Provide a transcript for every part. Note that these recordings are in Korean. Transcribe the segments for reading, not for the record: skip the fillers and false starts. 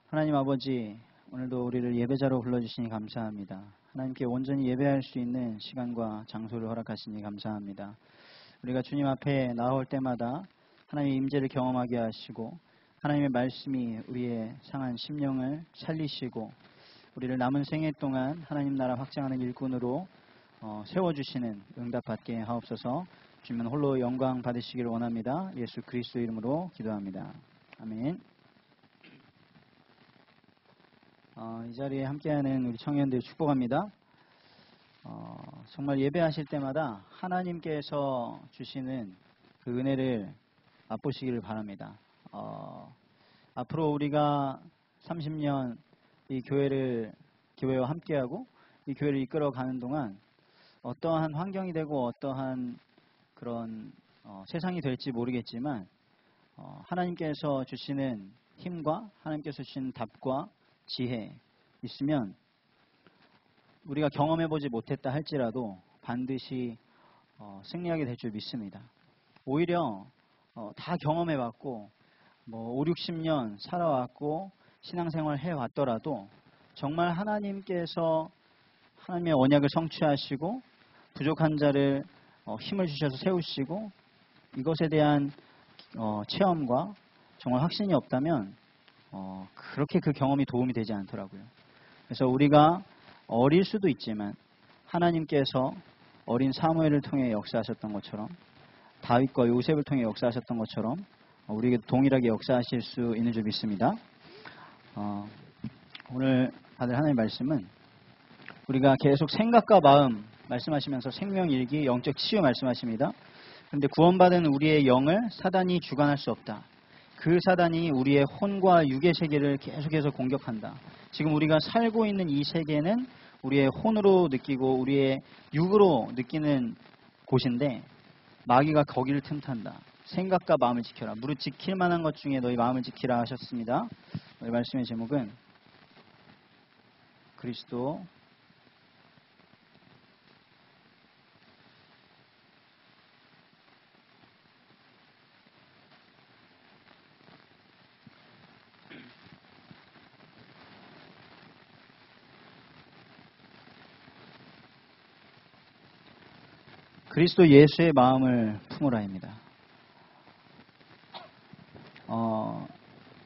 하나님 아버지, 오늘도 우리를 예배자로 불러주시니 감사합니다. 하나님께 온전히 예배할 수 있는 시간과 장소를 허락하시니 감사합니다. 우리가 주님 앞에 나올 때마다 하나님의 임재를 경험하게 하시고 하나님의 말씀이 우리의 상한 심령을 살리시고 우리를 남은 생애 동안 하나님 나라 확장하는 일꾼으로 세워주시는 응답 받게 하옵소서. 주님은 홀로 영광 받으시기를 원합니다. 예수 그리스도 이름으로 기도합니다. 아멘. 이 자리에 함께하는 우리 청년들 축복합니다. 정말 예배하실 때마다 하나님께서 주시는 그 은혜를 맛보시기를 바랍니다. 앞으로 우리가 30년 이 교회와 함께하고 이 교회를 이끌어가는 동안 어떠한 환경이 되고 어떠한 그런 세상이 될지 모르겠지만 하나님께서 주시는 힘과 하나님께서 주시는 답과 지혜 있으면 우리가 경험해보지 못했다 할지라도 반드시 승리하게 될 줄 믿습니다. 오히려 다 경험해봤고 5, 60년 살아왔고 신앙생활 해왔더라도 정말 하나님께서 하나님의 언약을 성취하시고 부족한 자를 힘을 주셔서 세우시고 이것에 대한 체험과 정말 확신이 없다면 그렇게 그 경험이 도움이 되지 않더라고요. 그래서 우리가 어릴 수도 있지만 하나님께서 어린 사무엘을 통해 역사하셨던 것처럼 다윗과 요셉을 통해 역사하셨던 것처럼 우리에게 동일하게 역사하실 수 있는 줄 믿습니다. 오늘 받을 하나님의 말씀은 우리가 계속 생각과 마음 말씀하시면서 생명일기, 영적 치유 말씀하십니다. 그런데 구원받은 우리의 영을 사단이 주관할 수 없다. 그 사단이 우리의 혼과 육의 세계를 계속해서 공격한다. 지금 우리가 살고 있는 이 세계는 우리의 혼으로 느끼고 우리의 육으로 느끼는 곳인데 마귀가 거기를 틈탄다. 생각과 마음을 지켜라. 무릇 지킬 만한 것 중에 너희 마음을 지키라 하셨습니다. 오늘 말씀의 제목은 그리스도 그리스도 예수의 마음을 품으라입니다.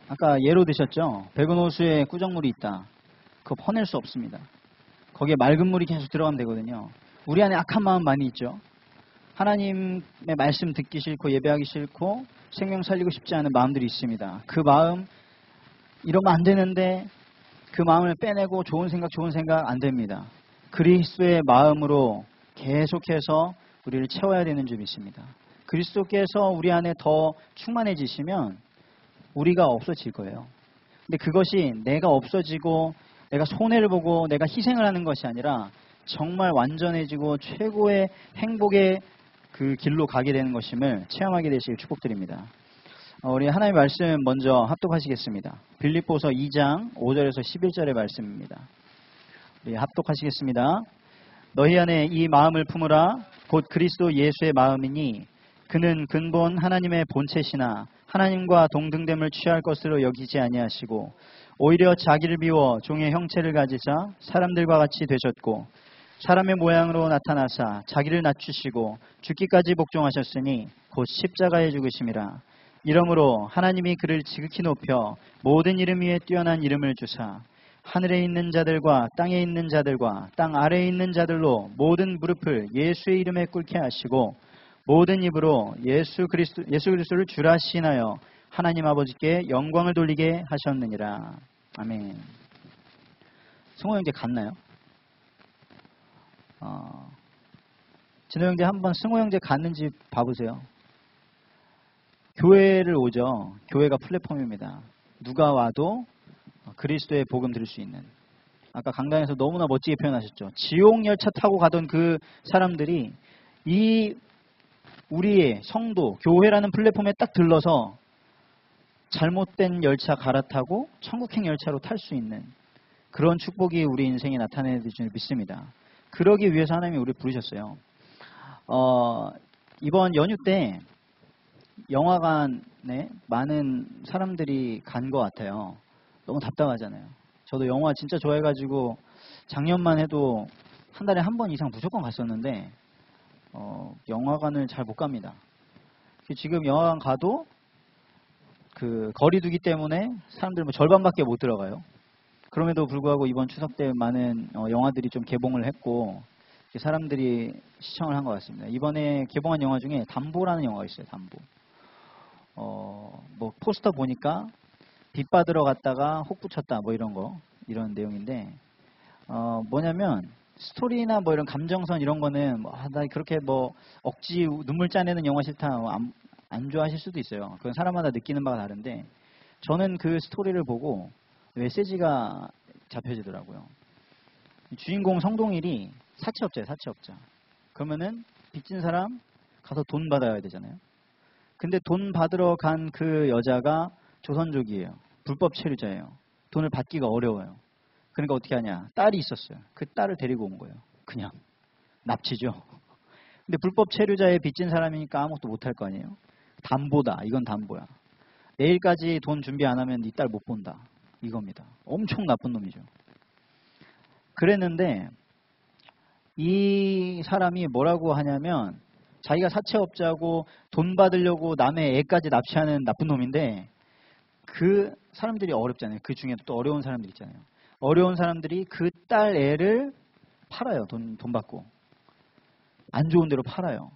아까 예로 드셨죠? 백은 호수에 꾸정물이 있다. 그거 퍼낼 수 없습니다. 거기에 맑은 물이 계속 들어가면 되거든요. 우리 안에 악한 마음 많이 있죠? 하나님의 말씀 듣기 싫고 예배하기 싫고 생명 살리고 싶지 않은 마음들이 있습니다. 그 마음 이러면 안 되는데 그 마음을 빼내고 좋은 생각 안 됩니다. 그리스도의 마음으로 계속해서 우리를 채워야 되는 줄 믿습니다. 그리스도께서 우리 안에 더 충만해지시면 우리가 없어질 거예요. 근데 그것이 내가 없어지고 내가 손해를 보고 내가 희생을 하는 것이 아니라 정말 완전해지고 최고의 행복의 그 길로 가게 되는 것임을 체험하게 되시길 축복드립니다. 우리 하나님의 말씀 먼저 합독하시겠습니다. 빌립보서 2장 5절에서 11절의 말씀입니다. 우리 합독하시겠습니다. 너희 안에 이 마음을 품으라. 곧 그리스도 예수의 마음이니 그는 근본 하나님의 본체시나 하나님과 동등됨을 취할 것으로 여기지 아니하시고 오히려 자기를 비워 종의 형체를 가지사 사람들과 같이 되셨고 사람의 모양으로 나타나사 자기를 낮추시고 죽기까지 복종하셨으니 곧 십자가에 죽으심이라. 이러므로 하나님이 그를 지극히 높여 모든 이름 위에 뛰어난 이름을 주사 하늘에 있는 자들과 땅에 있는 자들과 땅 아래에 있는 자들로 모든 무릎을 예수의 이름에 꿇게 하시고 모든 입으로 예수 그리스도를 주라 시인하여 하나님 아버지께 영광을 돌리게 하셨느니라. 아멘. 승호 형제 갔나요? 진호 형제 한번 승호 형제 갔는지 봐보세요. 교회를 오죠. 교회가 플랫폼입니다. 누가 와도 그리스도의 복음 들을 수 있는. 아까 강단에서 너무나 멋지게 표현하셨죠. 지옥 열차 타고 가던 그 사람들이 이 우리의 성도, 교회라는 플랫폼에 딱 들러서 잘못된 열차 갈아타고 천국행 열차로 탈 수 있는 그런 축복이 우리 인생에 나타내야 될 줄 믿습니다. 그러기 위해서 하나님이 우리를 부르셨어요. 이번 연휴 때 영화관에 많은 사람들이 간 것 같아요. 너무 답답하잖아요. 저도 영화 진짜 좋아해가지고 작년만 해도 한 달에 한 번 이상 무조건 갔었는데 영화관을 잘 못 갑니다. 지금 영화관 가도 그 거리두기 때문에 사람들 뭐 절반밖에 못 들어가요. 그럼에도 불구하고 이번 추석 때 많은 영화들이 좀 개봉을 했고 사람들이 시청을 한 것 같습니다. 이번에 개봉한 영화 중에 담보라는 영화가 있어요. 담보. 뭐 포스터 보니까 빚 받으러 갔다가 혹 붙였다 뭐 이런 내용인데 뭐냐면 스토리나 뭐 이런 감정선 이런 거는 나 그렇게 뭐 억지 눈물 짜내는 영화 싫다 안 좋아하실 수도 있어요. 그건 사람마다 느끼는 바가 다른데 저는 그 스토리를 보고 메시지가 잡혀지더라고요. 주인공 성동일이 사채업자예요. 사채업자. 그러면은 빚진 사람 가서 돈 받아야 되잖아요. 근데 돈 받으러 간 그 여자가 조선족이에요. 불법 체류자예요. 돈을 받기가 어려워요. 그러니까 어떻게 하냐. 딸이 있었어요. 그 딸을 데리고 온 거예요. 그냥 납치죠. 근데 불법 체류자의 빚진 사람이니까 아무것도 못할 거 아니에요. 담보다. 이건 담보야. 내일까지 돈 준비 안 하면 네 딸 못 본다. 이겁니다. 엄청 나쁜 놈이죠. 그랬는데 이 사람이 뭐라고 하냐면 자기가 사채업자고 돈 받으려고 남의 애까지 납치하는 나쁜 놈인데 그 사람들이 어렵잖아요. 그 중에도 또 어려운 사람들 있잖아요. 어려운 사람들이 그 딸 애를 팔아요. 돈 받고. 안 좋은 데로 팔아요.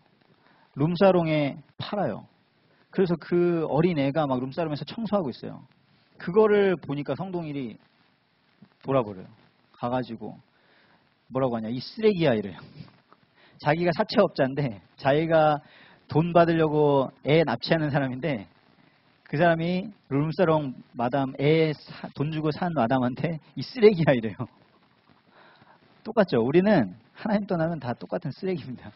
룸사롱에 팔아요. 그래서 그 어린 애가 막 룸사롱에서 청소하고 있어요. 그거를 보니까 성동일이 돌아버려요. 가가지고 뭐라고 하냐. 이 쓰레기야 이래요. 자기가 사채업자인데 자기가 돈 받으려고 애 납치하는 사람인데 그 사람이 룸사롱 마담 애 돈 주고 산 마담한테 이 쓰레기야 이래요. 똑같죠. 우리는 하나님 떠나면 다 똑같은 쓰레기입니다.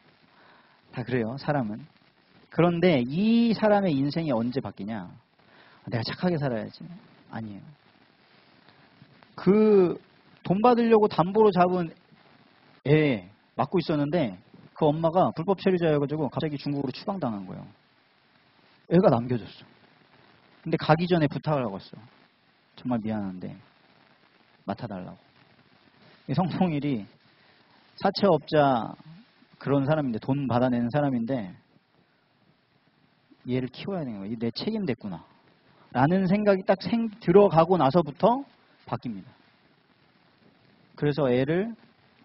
다 그래요. 사람은. 그런데 이 사람의 인생이 언제 바뀌냐. 내가 착하게 살아야지. 아니에요. 그 돈 받으려고 담보로 잡은 애 맡고 있었는데 그 엄마가 불법 체류자여가지고 갑자기 중국으로 추방당한 거예요. 애가 남겨졌어. 근데 가기 전에 부탁을 하고 왔어. 정말 미안한데 맡아달라고. 성동일이 사채업자 그런 사람인데 돈 받아내는 사람인데 얘를 키워야 되는 거예요. 내 책임 됐구나. 라는 생각이 딱 들어가고 나서부터 바뀝니다. 그래서 애를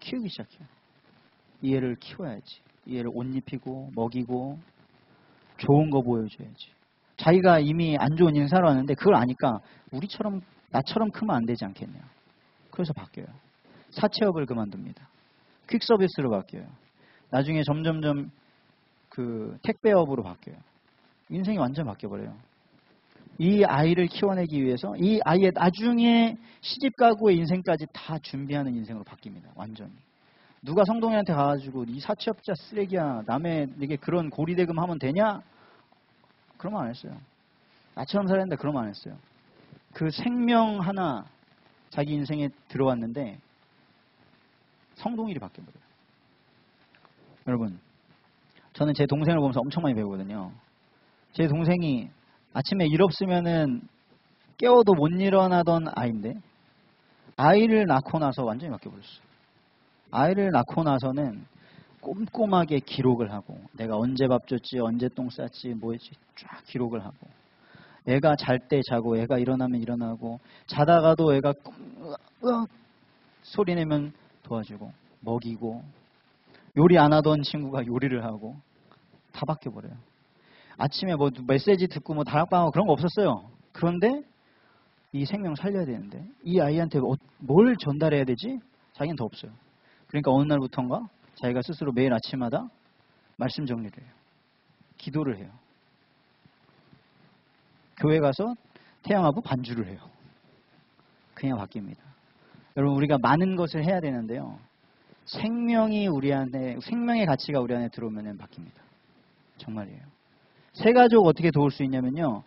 키우기 시작해요. 이 애를 키워야지. 이 애를 옷 입히고 먹이고 좋은 거 보여줘야지. 자기가 이미 안 좋은 인생 살아왔는데 그걸 아니까 우리처럼 나처럼 크면 안 되지 않겠냐. 그래서 바뀌어요. 사채업을 그만둡니다. 퀵서비스로 바뀌어요. 나중에 점점점 그 택배업으로 바뀌어요. 인생이 완전 바뀌어버려요. 이 아이를 키워내기 위해서 이 아이의 나중에 시집가고의 인생까지 다 준비하는 인생으로 바뀝니다. 완전히. 누가 성동이한테 가가지고 이 사채업자 쓰레기야 남의 내게 그런 고리대금 하면 되냐? 그러면 안 했어요. 나처럼 살아야 된다 그러면 안 했어요. 그 생명 하나 자기 인생에 들어왔는데 성동일이 바뀌어버려요. 여러분 저는 제 동생을 보면서 엄청 많이 배우거든요. 제 동생이 아침에 일 없으면은 깨워도 못 일어나던 아이인데 아이를 낳고 나서 완전히 바뀌어버렸어요. 아이를 낳고 나서는 꼼꼼하게 기록을 하고 내가 언제 밥 줬지 언제 똥 쌌지 뭐 했지 쫙 기록을 하고 애가 잘 때 자고 애가 일어나면 일어나고 자다가도 애가 소리 내면 도와주고 먹이고 요리 안 하던 친구가 요리를 하고 다 바뀌어버려요. 아침에 뭐 메시지 듣고 뭐 다락방하고 그런 거 없었어요. 그런데 이 생명 살려야 되는데 이 아이한테 뭘 전달해야 되지? 자기는 더 없어요. 그러니까 어느 날부터인가 자기가 스스로 매일 아침마다 말씀 정리를 해요. 기도를 해요. 교회 가서 태양하고 반주를 해요. 그냥 바뀝니다. 여러분 우리가 많은 것을 해야 되는데요. 생명의 가치가 우리 안에 들어오면 바뀝니다. 정말이에요. 새 가족 어떻게 도울 수 있냐면요.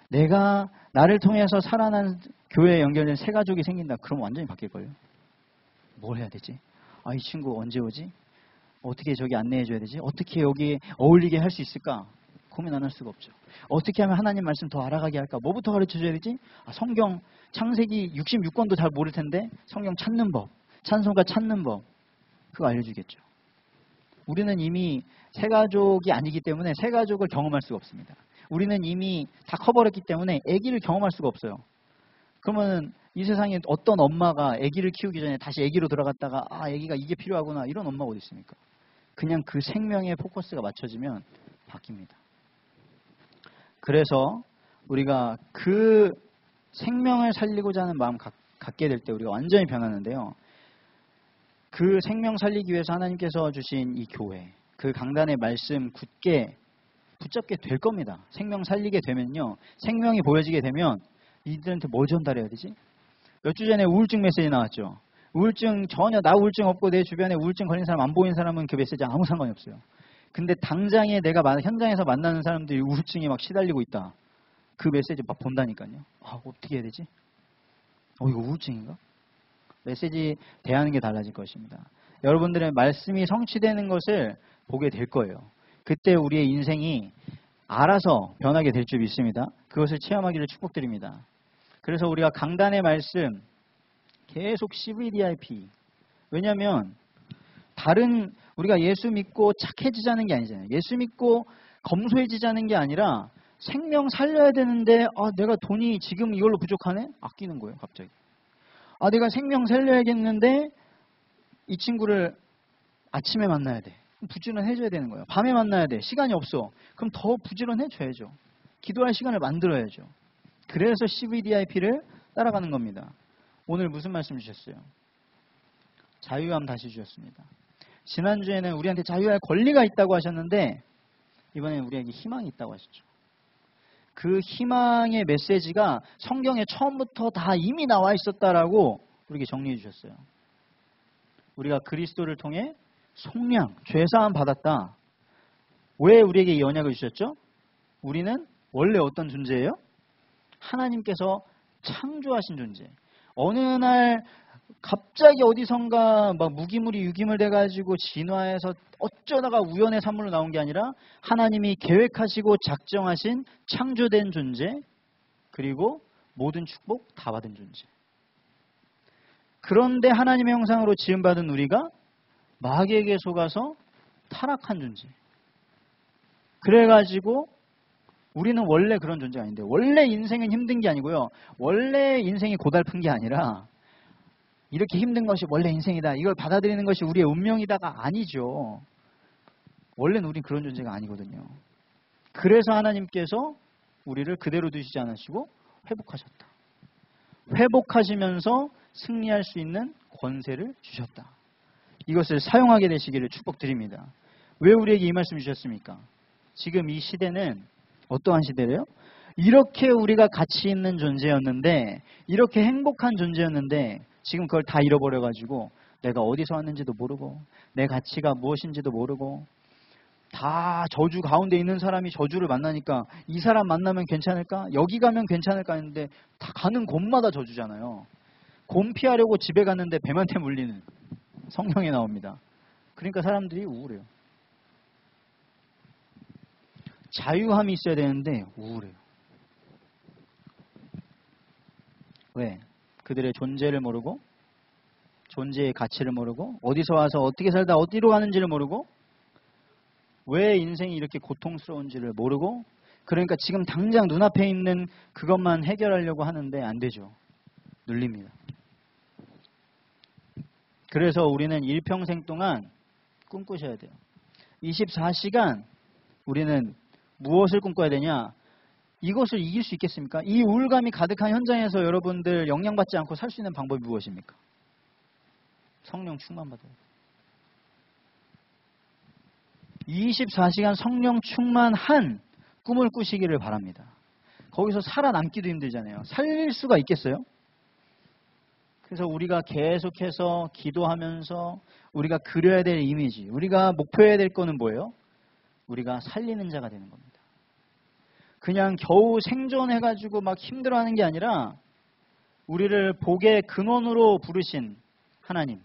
내가 나를 통해서 살아난 교회에 연결된 새 가족이 생긴다. 그럼 완전히 바뀔걸요. 뭘 해야 되지? 이 친구 언제 오지? 어떻게 저기 안내해 줘야 되지? 어떻게 여기 어울리게 할 수 있을까? 고민 안 할 수가 없죠. 어떻게 하면 하나님 말씀 더 알아가게 할까? 뭐부터 가르쳐줘야 되지? 성경 창세기 66권도 잘 모를 텐데 성경 찾는 법, 찬송가 찾는 법, 그거 알려주겠죠. 우리는 이미 새 가족이 아니기 때문에 새 가족을 경험할 수가 없습니다. 우리는 이미 다 커버렸기 때문에 아기를 경험할 수가 없어요. 그러면 이 세상에 어떤 엄마가 아기를 키우기 전에 다시 아기로 들어갔다가 아기가 이게 필요하구나 이런 엄마가 어디 있습니까? 그냥 그 생명의 포커스가 맞춰지면 바뀝니다. 그래서 우리가 그 생명을 살리고자 하는 마음 갖게 될 때 우리가 완전히 변하는데요. 그 생명 살리기 위해서 하나님께서 주신 이 교회, 그 강단의 말씀 굳게 붙잡게 될 겁니다. 생명 살리게 되면요. 생명이 보여지게 되면 이들한테 뭐 전달해야 되지? 몇 주 전에 우울증 메시지 나왔죠. 우울증 전혀 나 우울증 없고 내 주변에 우울증 걸린 사람 안 보이는 사람은 그 메시지 아무 상관이 없어요. 근데 당장에 내가 현장에서 만나는 사람들이 우울증에 막 시달리고 있다. 그 메시지 막 본다니까요. 어떻게 해야 되지? 이거 우울증인가? 메시지 대하는 게 달라질 것입니다. 여러분들의 말씀이 성취되는 것을 보게 될 거예요. 그때 우리의 인생이 알아서 변하게 될 줄 믿습니다. 그것을 체험하기를 축복드립니다. 그래서 우리가 강단의 말씀 계속 CVDIP. 왜냐하면 우리가 예수 믿고 착해지자는 게 아니잖아요. 예수 믿고 검소해지자는 게 아니라 생명 살려야 되는데 내가 돈이 지금 이걸로 부족하네? 아끼는 거예요. 갑자기. 내가 생명 살려야겠는데 이 친구를 아침에 만나야 돼. 부지런해져야 되는 거예요. 밤에 만나야 돼. 시간이 없어. 그럼 더 부지런해져야죠. 기도할 시간을 만들어야죠. 그래서 CVDIP를 따라가는 겁니다. 오늘 무슨 말씀 주셨어요? 자유함 다시 주셨습니다. 지난주에는 우리한테 자유할 권리가 있다고 하셨는데 이번에는 우리에게 희망이 있다고 하셨죠. 그 희망의 메시지가 성경에 처음부터 다 이미 나와 있었다라고 우리에게 정리해 주셨어요. 우리가 그리스도를 통해 속량, 죄사함 받았다. 왜 우리에게 이 언약을 주셨죠? 우리는 원래 어떤 존재예요? 하나님께서 창조하신 존재. 어느 날 갑자기 어디선가 막 무기물이 유기물 돼가지고 진화해서 어쩌다가 우연의 산물로 나온 게 아니라 하나님이 계획하시고 작정하신 창조된 존재, 그리고 모든 축복 다 받은 존재. 그런데 하나님의 형상으로 지음받은 우리가 마귀에게 속아서 타락한 존재. 그래가지고 우리는 원래 그런 존재가 아닌데, 원래 인생은 힘든 게 아니고요. 원래 인생이 고달픈 게 아니라 이렇게 힘든 것이 원래 인생이다. 이걸 받아들이는 것이 우리의 운명이다가 아니죠. 원래는 우린 그런 존재가 아니거든요. 그래서 하나님께서 우리를 그대로 두시지 않으시고 회복하셨다. 회복하시면서 승리할 수 있는 권세를 주셨다. 이것을 사용하게 되시기를 축복드립니다. 왜 우리에게 이 말씀 주셨습니까? 지금 이 시대는 어떠한 시대래요? 이렇게 우리가 가치 있는 존재였는데, 이렇게 행복한 존재였는데 지금 그걸 다 잃어버려가지고 내가 어디서 왔는지도 모르고 내 가치가 무엇인지도 모르고 다 저주 가운데 있는 사람이 저주를 만나니까 이 사람 만나면 괜찮을까? 여기 가면 괜찮을까 했는데 다 가는 곳마다 저주잖아요. 곰 피하려고 집에 갔는데 뱀한테 물리는, 성경에 나옵니다. 그러니까 사람들이 우울해요. 자유함이 있어야 되는데 우울해요. 왜? 그들의 존재를 모르고, 존재의 가치를 모르고, 어디서 와서 어떻게 살다 어디로 가는지를 모르고, 왜 인생이 이렇게 고통스러운지를 모르고, 그러니까 지금 당장 눈앞에 있는 그것만 해결하려고 하는데 안 되죠. 눌립니다. 그래서 우리는 일평생 동안 꿈꾸셔야 돼요. 24시간 우리는 무엇을 꿈꿔야 되냐? 이것을 이길 수 있겠습니까? 이 우울감이 가득한 현장에서 여러분들 영향받지 않고 살 수 있는 방법이 무엇입니까? 성령 충만받아요. 24시간 성령 충만한 꿈을 꾸시기를 바랍니다. 거기서 살아남기도 힘들잖아요. 살릴 수가 있겠어요? 그래서 우리가 계속해서 기도하면서 우리가 그려야 될 이미지, 우리가 목표해야 될 거는 뭐예요? 우리가 살리는 자가 되는 겁니다. 그냥 겨우 생존해가지고 막 힘들어하는 게 아니라 우리를 복의 근원으로 부르신 하나님,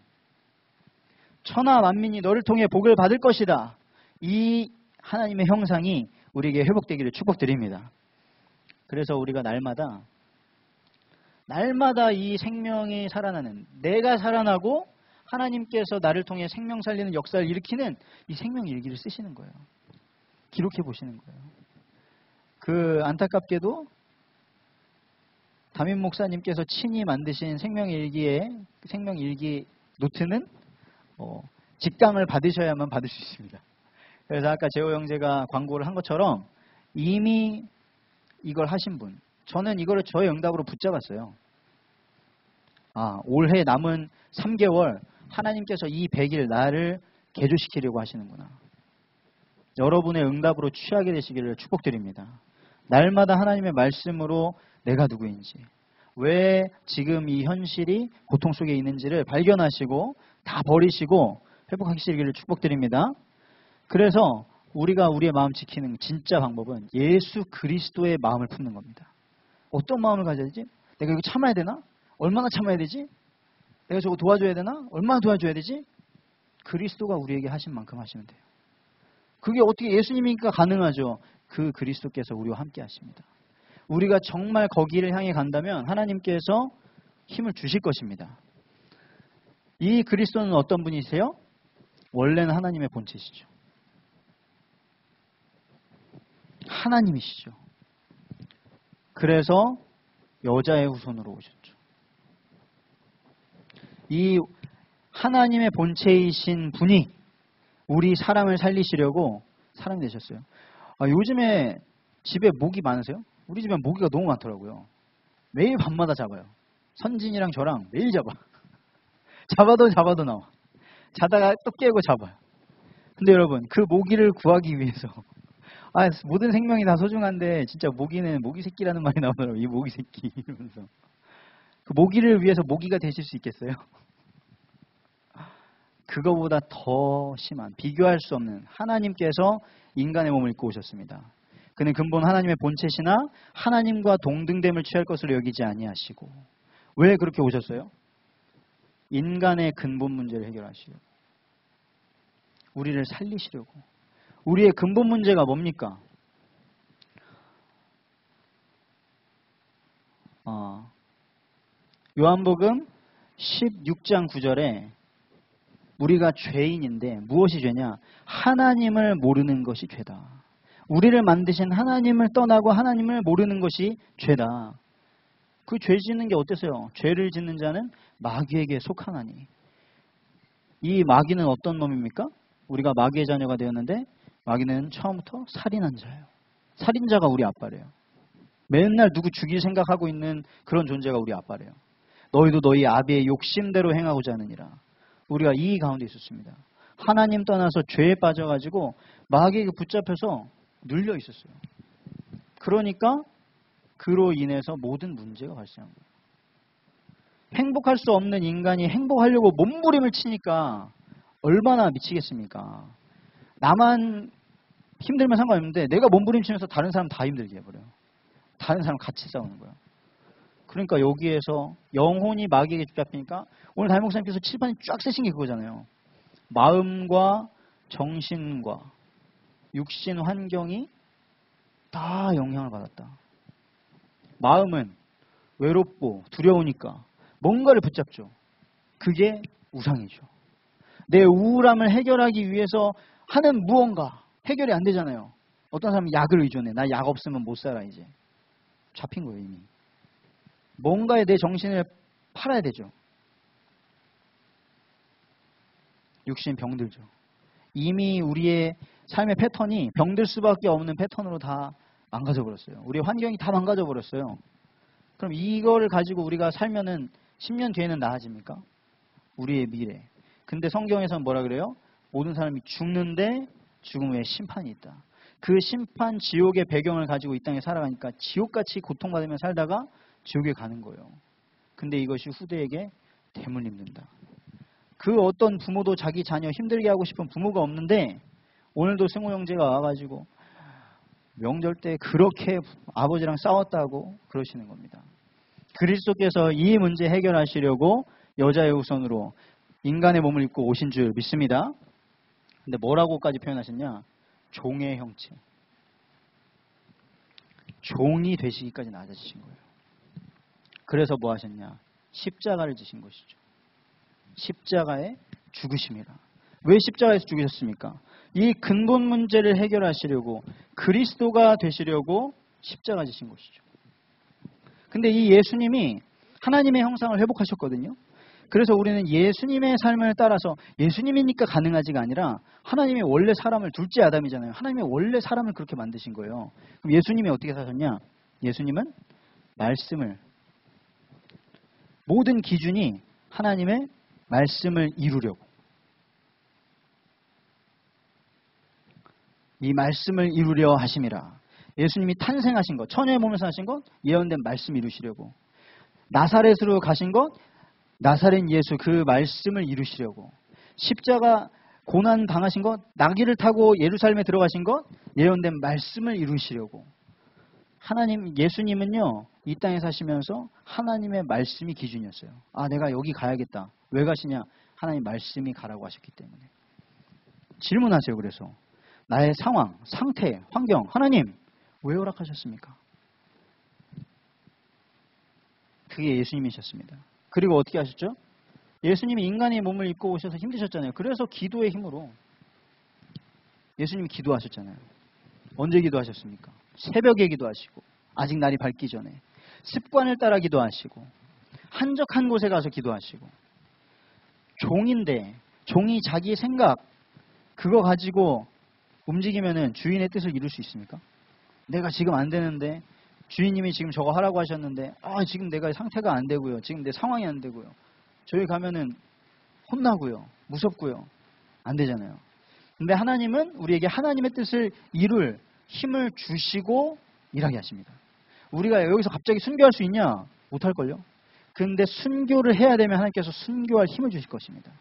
천하 만민이 너를 통해 복을 받을 것이다. 이 하나님의 형상이 우리에게 회복되기를 축복드립니다. 그래서 우리가 날마다 이 생명이 살아나는, 내가 살아나고 하나님께서 나를 통해 생명 살리는 역사를 일으키는 이 생명 일기를 쓰시는 거예요. 기록해 보시는 거예요. 그 안타깝게도 담임 목사님께서 친히 만드신 생명 일기 노트는 직강을 받으셔야만 받을 수 있습니다. 그래서 아까 재호 형제가 광고를 한 것처럼 이미 이걸 하신 분, 저는 이거를 저의 응답으로 붙잡았어요. 올해 남은 3개월 하나님께서 이 100일 나를 개조시키려고 하시는구나. 여러분의 응답으로 취하게 되시기를 축복드립니다. 날마다 하나님의 말씀으로 내가 누구인지, 왜 지금 이 현실이 고통 속에 있는지를 발견하시고 다 버리시고 회복하시기를 축복드립니다. 그래서 우리가 우리의 마음 지키는 진짜 방법은 예수 그리스도의 마음을 품는 겁니다. 어떤 마음을 가져야 되지? 내가 이거 참아야 되나? 얼마나 참아야 되지? 내가 저거 도와줘야 되나? 얼마나 도와줘야 되지? 그리스도가 우리에게 하신 만큼 하시면 돼요. 그게 어떻게 예수님이니까 가능하죠. 그 그리스도께서 우리와 함께 하십니다. 우리가 정말 거기를 향해 간다면 하나님께서 힘을 주실 것입니다. 이 그리스도는 어떤 분이세요? 원래는 하나님의 본체시죠. 하나님이시죠. 그래서 여자의 후손으로 오셨죠. 이 하나님의 본체이신 분이 우리 사람을 살리시려고 사람이 되셨어요. 요즘에 집에 모기 많으세요? 우리 집엔 모기가 너무 많더라고요. 매일 밤마다 잡아요. 선진이랑 저랑 매일 잡아. 잡아도 나와. 자다가 또 깨고 잡아요. 근데 여러분, 그 모기를 구하기 위해서 모든 생명이 다 소중한데 진짜 모기는 모기 새끼라는 말이 나오더라고요. 이 모기 새끼 이러면서. 그 모기를 위해서 모기가 되실 수 있겠어요? 그거보다 더 심한, 비교할 수 없는 하나님께서 인간의 몸을 입고 오셨습니다. 그는 근본 하나님의 본체시나 하나님과 동등됨을 취할 것으로 여기지 아니하시고. 왜 그렇게 오셨어요? 인간의 근본 문제를 해결하시려고. 우리를 살리시려고. 우리의 근본 문제가 뭡니까? 요한복음 16장 9절에 우리가 죄인인데 무엇이 죄냐? 하나님을 모르는 것이 죄다. 우리를 만드신 하나님을 떠나고 하나님을 모르는 것이 죄다. 그 죄 짓는 게 어땠어요? 죄를 짓는 자는 마귀에게 속하나니. 이 마귀는 어떤 놈입니까? 우리가 마귀의 자녀가 되었는데 마귀는 처음부터 살인한 자예요. 살인자가 우리 아빠래요. 맨날 누구 죽일 생각하고 있는 그런 존재가 우리 아빠래요. 너희도 너희 아비의 욕심대로 행하고자 하느니라. 우리가 이 가운데 있었습니다. 하나님 떠나서 죄에 빠져가지고 마귀에게 붙잡혀서 눌려 있었어요. 그러니까 그로 인해서 모든 문제가 발생한 거예요. 행복할 수 없는 인간이 행복하려고 몸부림을 치니까 얼마나 미치겠습니까? 나만 힘들면 상관없는데 내가 몸부림치면서 다른 사람 다 힘들게 해버려요. 다른 사람 같이 싸우는 거예요. 그러니까 여기에서 영혼이 마귀에게 붙잡히니까 오늘 담임 목사님께서 칠판에 쫙 쓰신 게 그거잖아요. 마음과 정신과 육신 환경이 다 영향을 받았다. 마음은 외롭고 두려우니까 뭔가를 붙잡죠. 그게 우상이죠. 내 우울함을 해결하기 위해서 하는 무언가 해결이 안 되잖아요. 어떤 사람은 약을 의존해. 나 약 없으면 못 살아 이제. 잡힌 거예요 이미. 뭔가에 내 정신을 팔아야 되죠. 육신 병들죠. 이미 우리의 삶의 패턴이 병들 수밖에 없는 패턴으로 다 망가져 버렸어요. 우리의 환경이 다 망가져 버렸어요. 그럼 이거를 가지고 우리가 살면은 10년 뒤에는 나아집니까? 우리의 미래. 근데 성경에서는 뭐라 그래요? 모든 사람이 죽는데 죽음 후에 심판이 있다. 그 심판, 지옥의 배경을 가지고 이 땅에 살아가니까 지옥같이 고통받으며 살다가 지옥에 가는 거예요. 근데 이것이 후대에게 대물 입는다. 그 어떤 부모도 자기 자녀 힘들게 하고 싶은 부모가 없는데 오늘도 승호 형제가 와가지고 명절 때 그렇게 아버지랑 싸웠다고 그러시는 겁니다. 그리스도께서 이 문제 해결하시려고 여자의 후손으로 인간의 몸을 입고 오신 줄 믿습니다. 근데 뭐라고까지 표현하셨냐? 종의 형체. 종이 되시기까지 낮아지신 거예요. 그래서 뭐 하셨냐? 십자가를 지신 것이죠. 십자가에 죽으심이라. 왜 십자가에서 죽으셨습니까? 이 근본 문제를 해결하시려고, 그리스도가 되시려고 십자가 지신 것이죠. 근데 이 예수님이 하나님의 형상을 회복하셨거든요. 그래서 우리는 예수님의 삶을 따라서, 예수님이니까 가능하지가 아니라 하나님이 원래 사람을, 둘째 아담이잖아요. 하나님이 원래 사람을 그렇게 만드신 거예요. 그럼 예수님이 어떻게 사셨냐? 예수님은 말씀을, 모든 기준이 하나님의 말씀을 이루려고, 이 말씀을 이루려 하심이라. 예수님이 탄생하신 것, 처녀의 몸에서 하신 것, 예언된 말씀 이루시려고. 나사렛으로 가신 것, 나사렛 예수, 그 말씀을 이루시려고. 십자가 고난 당하신 것, 나귀를 타고 예루살렘에 들어가신 것, 예언된 말씀을 이루시려고. 하나님, 예수님은요, 이 땅에 사시면서 하나님의 말씀이 기준이었어요. 아, 내가 여기 가야겠다. 왜 가시냐? 하나님 말씀이 가라고 하셨기 때문에. 질문하세요. 그래서 나의 상황, 상태, 환경, 하나님 왜 허락하셨습니까? 그게 예수님이셨습니다. 그리고 어떻게 하셨죠? 예수님이 인간의 몸을 입고 오셔서 힘드셨잖아요. 그래서 기도의 힘으로 예수님이 기도하셨잖아요. 언제 기도하셨습니까? 새벽에 기도하시고, 아직 날이 밝기 전에 습관을 따라 기도하시고, 한적한 곳에 가서 기도하시고. 종인데, 종이 자기 생각 그거 가지고 움직이면은 주인의 뜻을 이룰 수 있습니까? 내가 지금 안 되는데, 주인님이 지금 저거 하라고 하셨는데, 지금 내가 상태가 안 되고요, 지금 내 상황이 안 되고요, 저기 가면은 혼나고요, 무섭고요, 안 되잖아요. 근데 하나님은 우리에게 하나님의 뜻을 이룰 힘을 주시고 일하게 하십니다. 우리가 여기서 갑자기 순교할 수 있냐? 못할걸요? 근데 순교를 해야 되면 하나님께서 순교할 힘을 주실 것입니다.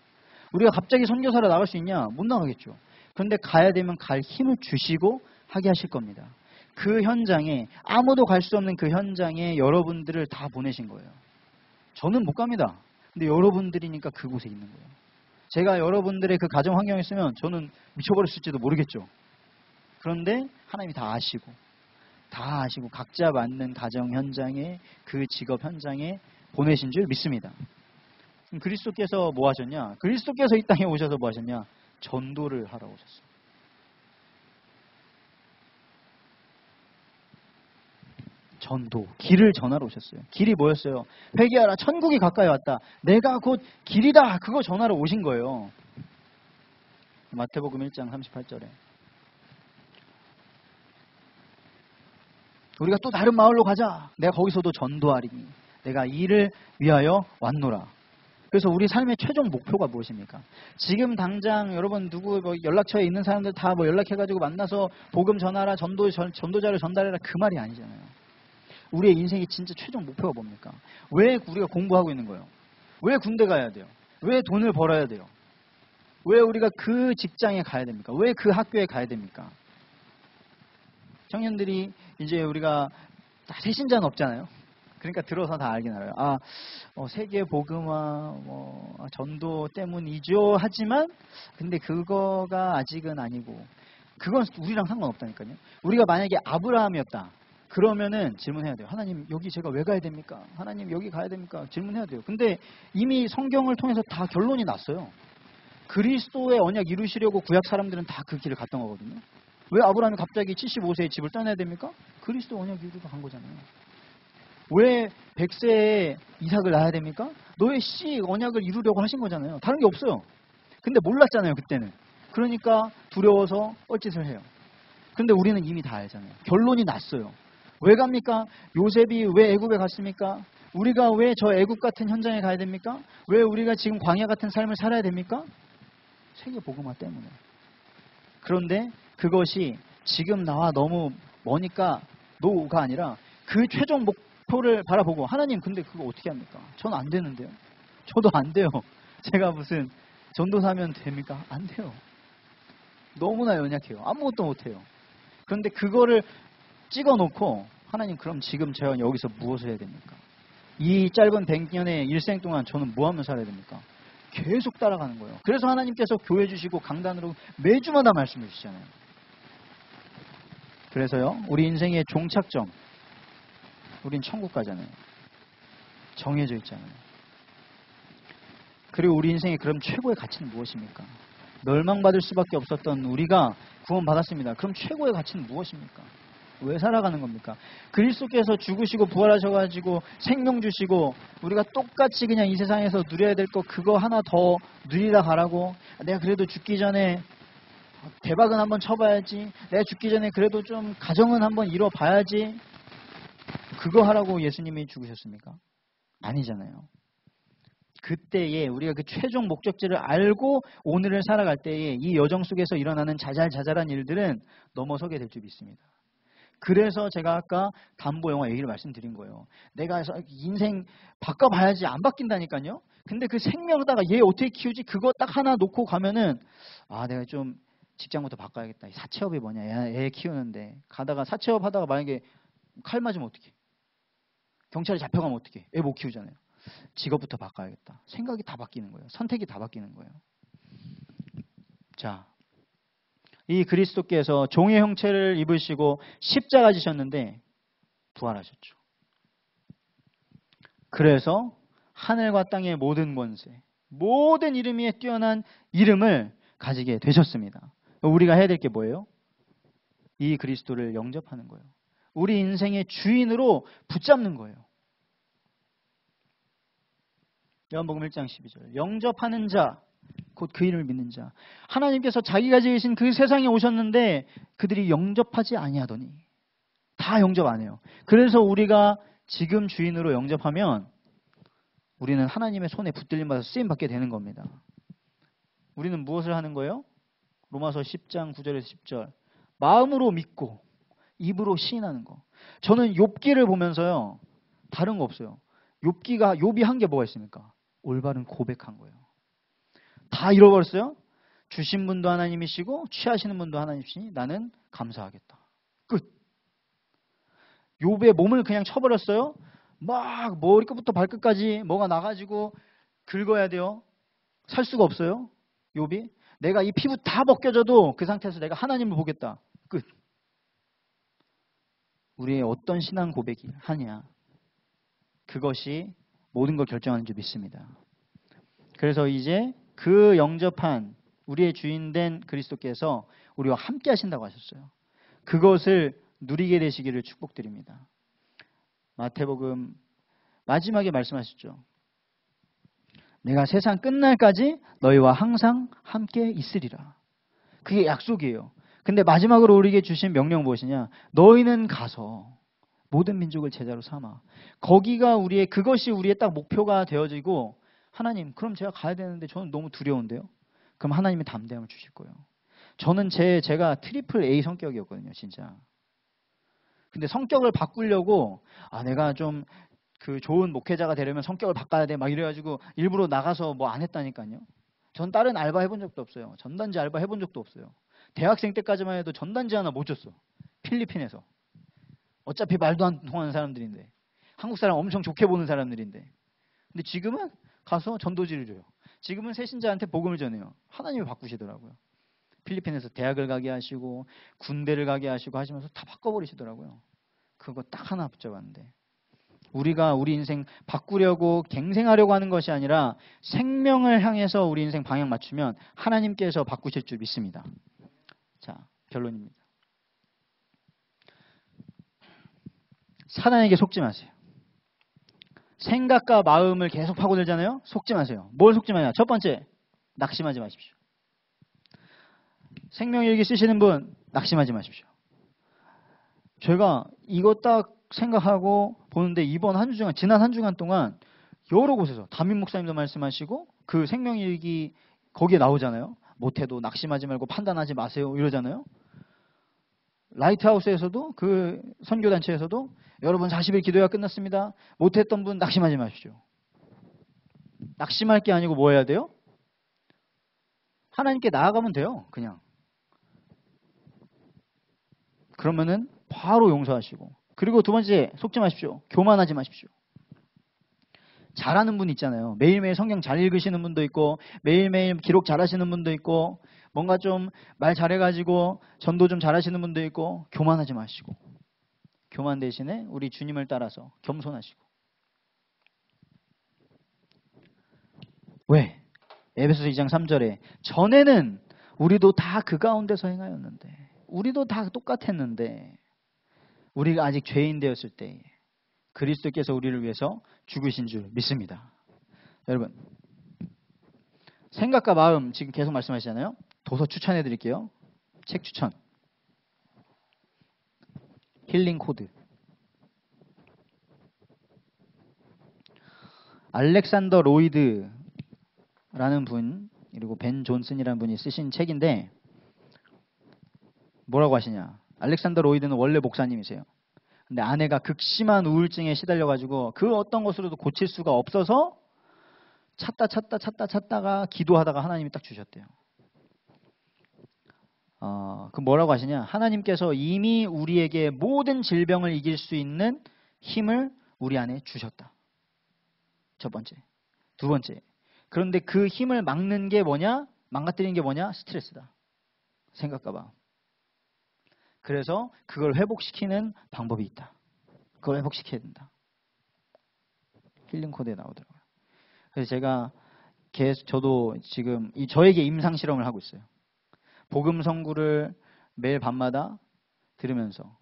우리가 갑자기 선교사로 나갈 수 있냐? 못 나가겠죠. 그런데 가야 되면 갈 힘을 주시고 하게 하실 겁니다. 그 현장에, 아무도 갈 수 없는 그 현장에 여러분들을 다 보내신 거예요. 저는 못 갑니다. 근데 여러분들이니까 그곳에 있는 거예요. 제가 여러분들의 그 가정 환경에 있으면 저는 미쳐버렸을지도 모르겠죠. 그런데 하나님이 다 아시고 각자 맞는 가정 현장에, 그 직업 현장에 보내신 줄 믿습니다. 그리스도께서 뭐 하셨냐? 그리스도께서 이 땅에 오셔서 뭐 하셨냐? 전도를 하러 오셨어요. 전도, 길을 전하러 오셨어요. 길이 뭐였어요? 회개하라, 천국이 가까이 왔다. 내가 곧 길이다. 그거 전하러 오신 거예요. 마태복음 1장 38절에. 우리가 또 다른 마을로 가자. 내가 거기서도 전도하리니 내가 이를 위하여 왔노라. 그래서 우리 삶의 최종 목표가 무엇입니까? 지금 당장 여러분 누구 연락처에 있는 사람들 다 연락해가지고 만나서 복음 전하라, 전도자를 전달해라, 그 말이 아니잖아요. 우리의 인생의 진짜 최종 목표가 뭡니까? 왜 우리가 공부하고 있는 거예요? 왜 군대 가야 돼요? 왜 돈을 벌어야 돼요? 왜 우리가 그 직장에 가야 됩니까? 왜 그 학교에 가야 됩니까? 청년들이 이제 우리가 다 새신자는 없잖아요. 그러니까 들어서 다 알긴 알아요. 세계 복음화, 전도 때문이죠. 하지만 근데 그거가 아직은 아니고, 그건 우리랑 상관없다니까요. 우리가 만약에 아브라함이었다. 그러면은 질문해야 돼요. 하나님 여기 제가 왜 가야 됩니까? 하나님 여기 가야 됩니까? 질문해야 돼요. 근데 이미 성경을 통해서 다 결론이 났어요. 그리스도의 언약 이루시려고 구약 사람들은 다 그 길을 갔던 거거든요. 왜 아브라함이 갑자기 75세에 집을 떠나야 됩니까? 그리스도 언약 이루러 간 거잖아요. 왜 100세에 이삭을 낳아야 됩니까? 너의 씨 언약을 이루려고 하신 거잖아요. 다른 게 없어요. 근데 몰랐잖아요, 그때는. 그러니까 두려워서 뻘짓을 해요. 근데 우리는 이미 다 알잖아요. 결론이 났어요. 왜 갑니까? 요셉이 왜 애굽에 갔습니까? 우리가 왜 저 애굽 같은 현장에 가야 됩니까? 왜 우리가 지금 광야 같은 삶을 살아야 됩니까? 세계 복음화 때문에. 그런데 그것이 지금 나와 너무 머니까 노가 아니라 그 최종 목표를 바라보고, 하나님 근데 그거 어떻게 합니까? 전 안 되는데요. 저도 안 돼요. 제가 무슨 전도사면 됩니까? 안 돼요. 너무나 연약해요. 아무것도 못해요. 그런데 그거를 찍어놓고, 하나님 그럼 지금 제가 여기서 무엇을 해야 됩니까? 이 짧은 100년의 일생 동안 저는 뭐 하며 살아야 됩니까? 계속 따라가는 거예요. 그래서 하나님께서 교회 주시고 강단으로 매주마다 말씀을 주시잖아요. 그래서요, 우리 인생의 종착점, 우린 천국 가잖아요. 정해져 있잖아요. 그리고 우리 인생의 그럼 최고의 가치는 무엇입니까? 멸망받을 수밖에 없었던 우리가 구원받았습니다. 그럼 최고의 가치는 무엇입니까? 왜 살아가는 겁니까? 그리스도께서 죽으시고 부활하셔가지고 생명 주시고 우리가 똑같이 그냥 이 세상에서 누려야 될 거 그거 하나 더 누리다 가라고, 내가 그래도 죽기 전에 대박은 한번 쳐봐야지, 내가 죽기 전에 그래도 좀 가정은 한번 이뤄봐야지, 그거 하라고 예수님이 죽으셨습니까? 아니잖아요. 그때에 우리가 그 최종 목적지를 알고 오늘을 살아갈 때에 이 여정 속에서 일어나는 자잘자잘한 일들은 넘어서게 될 줄 믿습니다. 그래서 제가 아까 담보 영화 얘기를 말씀드린 거예요. 내가 인생 바꿔봐야지 안 바뀐다니까요. 근데 그 생명하다가 얘 어떻게 키우지? 그거 딱 하나 놓고 가면은 내가 좀 직장부터 바꿔야겠다. 사채업이 뭐냐? 애 키우는데 가다가 사채업 하다가 만약에 칼 맞으면 어떡해? 경찰에 잡혀가면 어떡해? 애 못 키우잖아요. 직업부터 바꿔야겠다. 생각이 다 바뀌는 거예요. 선택이 다 바뀌는 거예요. 자, 이 그리스도께서 종의 형체를 입으시고 십자가 지셨는데 부활하셨죠. 그래서 하늘과 땅의 모든 권세, 모든 이름 위에 뛰어난 이름을 가지게 되셨습니다. 우리가 해야 될 게 뭐예요? 이 그리스도를 영접하는 거예요. 우리 인생의 주인으로 붙잡는 거예요. 요한복음 1장 12절. 영접하는 자, 곧 그 이름을 믿는 자. 하나님께서 자기가 지으신 그 세상에 오셨는데 그들이 영접하지 아니하더니, 다 영접 안 해요. 그래서 우리가 지금 주인으로 영접하면 우리는 하나님의 손에 붙들림 받아서 쓰임 받게 되는 겁니다. 우리는 무엇을 하는 거예요? 로마서 10장 9절에서 10절. 마음으로 믿고 입으로 시인하는 거. 저는 욥기를 보면서요, 다른 거 없어요. 욥이 한 게 뭐가 있습니까? 올바른 고백한 거예요. 다 잃어버렸어요. 주신 분도 하나님이시고 취하시는 분도 하나님이시니 나는 감사하겠다. 끝. 욥의 몸을 그냥 쳐버렸어요. 막 머리끝부터 발끝까지 뭐가 나가지고 긁어야 돼요. 살 수가 없어요. 욥이. 내가 이 피부 다 벗겨져도 그 상태에서 내가 하나님을 보겠다. 끝. 우리의 어떤 신앙 고백이 하냐, 그것이 모든 걸 결정하는 줄 믿습니다. 그래서 이제 그 영접한 우리의 주인된 그리스도께서 우리와 함께 하신다고 하셨어요. 그것을 누리게 되시기를 축복드립니다. 마태복음 마지막에 말씀하셨죠. 내가 세상 끝날까지 너희와 항상 함께 있으리라. 그게 약속이에요. 근데 마지막으로 우리에게 주신 명령 무엇이냐? 너희는 가서 모든 민족을 제자로 삼아. 그것이 우리의 딱 목표가 되어지고, 하나님, 그럼 제가 가야 되는데 저는 너무 두려운데요? 그럼 하나님이 담대함을 주실 거예요. 저는 제가 트리플 A 성격이었거든요, 진짜. 근데 성격을 바꾸려고, 내가 좀 그 좋은 목회자가 되려면 성격을 바꿔야 돼, 막 이래가지고 일부러 나가서 뭐 안 했다니까요. 전 다른 알바 해본 적도 없어요. 전단지 알바 해본 적도 없어요. 대학생 때까지만 해도 전단지 하나 못 줬어. 필리핀에서. 어차피 말도 안 통하는 사람들인데, 한국 사람 엄청 좋게 보는 사람들인데, 근데 지금은 가서 전도지를 줘요. 지금은 새신자한테 복음을 전해요. 하나님이 바꾸시더라고요. 필리핀에서 대학을 가게 하시고 군대를 가게 하시고 하시면서 다 바꿔버리시더라고요. 그거 딱 하나 붙잡았는데, 우리가 우리 인생 바꾸려고 갱생하려고 하는 것이 아니라 생명을 향해서 우리 인생 방향 맞추면 하나님께서 바꾸실 줄 믿습니다. 자, 결론입니다. 사단에게 속지 마세요. 생각과 마음을 계속 파고들잖아요. 속지 마세요. 뭘 속지 마냐? 첫 번째, 낙심하지 마십시오. 생명일기 쓰시는 분, 낙심하지 마십시오. 제가 이거 딱 생각하고 보는데 지난 한 주간 동안 여러 곳에서 담임 목사님도 말씀하시고 그 생명일기 거기에 나오잖아요. 못해도 낙심하지 말고 판단하지 마세요 이러잖아요. 라이트하우스에서도, 그 선교단체에서도 여러분 40일 기도가 끝났습니다. 못했던 분 낙심하지 마십시오. 낙심할 게 아니고 뭐 해야 돼요? 하나님께 나아가면 돼요. 그냥. 그러면은 바로 용서하시고. 그리고 두 번째, 속지 마십시오. 교만하지 마십시오. 잘하는 분 있잖아요. 매일매일 성경 잘 읽으시는 분도 있고, 매일매일 기록 잘하시는 분도 있고, 뭔가 좀 말 잘해가지고 전도 좀 잘하시는 분도 있고, 교만하지 마시고. 교만 대신에 우리 주님을 따라서 겸손하시고. 왜? 에베소서 2장 3절에 전에는 우리도 다 그 가운데서 행하였는데, 우리도 다 똑같았는데, 우리가 아직 죄인 되었을 때에 그리스도께서 우리를 위해서 죽으신 줄 믿습니다. 여러분, 생각과 마음 지금 계속 말씀하시잖아요. 도서 추천해 드릴게요. 책 추천. 힐링 코드. 알렉산더 로이드라는 분, 그리고 벤 존슨이라는 분이 쓰신 책인데, 뭐라고 하시냐. 알렉산더 로이드는 원래 목사님이세요. 근데 아내가 극심한 우울증에 시달려가지고 그 어떤 것으로도 고칠 수가 없어서 찾다가 기도하다가 하나님이 딱 주셨대요. 그 뭐라고 하시냐. 하나님께서 이미 우리에게 모든 질병을 이길 수 있는 힘을 우리 안에 주셨다. 첫 번째. 두 번째. 그런데 그 힘을 막는 게 뭐냐? 망가뜨리는 게 뭐냐? 스트레스다. 생각과 마음. 그래서 그걸 회복시키는 방법이 있다. 그걸 회복시켜야 된다. 힐링 코드에 나오더라고요. 그래서 제가 저도 지금 저에게 임상 실험을 하고 있어요. 복음 선구를 매일 밤마다 들으면서,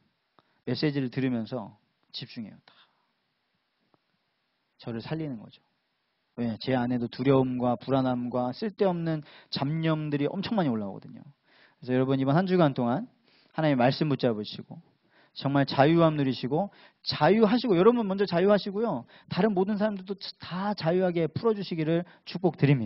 메시지를 들으면서 집중해요. 다. 저를 살리는 거죠. 왜? 제 안에도 두려움과 불안함과 쓸데없는 잡념들이 엄청 많이 올라오거든요. 그래서 여러분 이번 한 주간 동안 하나님의 말씀 붙잡으시고 정말 자유함 누리시고 자유하시고, 여러분 먼저 자유하시고요. 다른 모든 사람들도 다 자유하게 풀어주시기를 축복드립니다.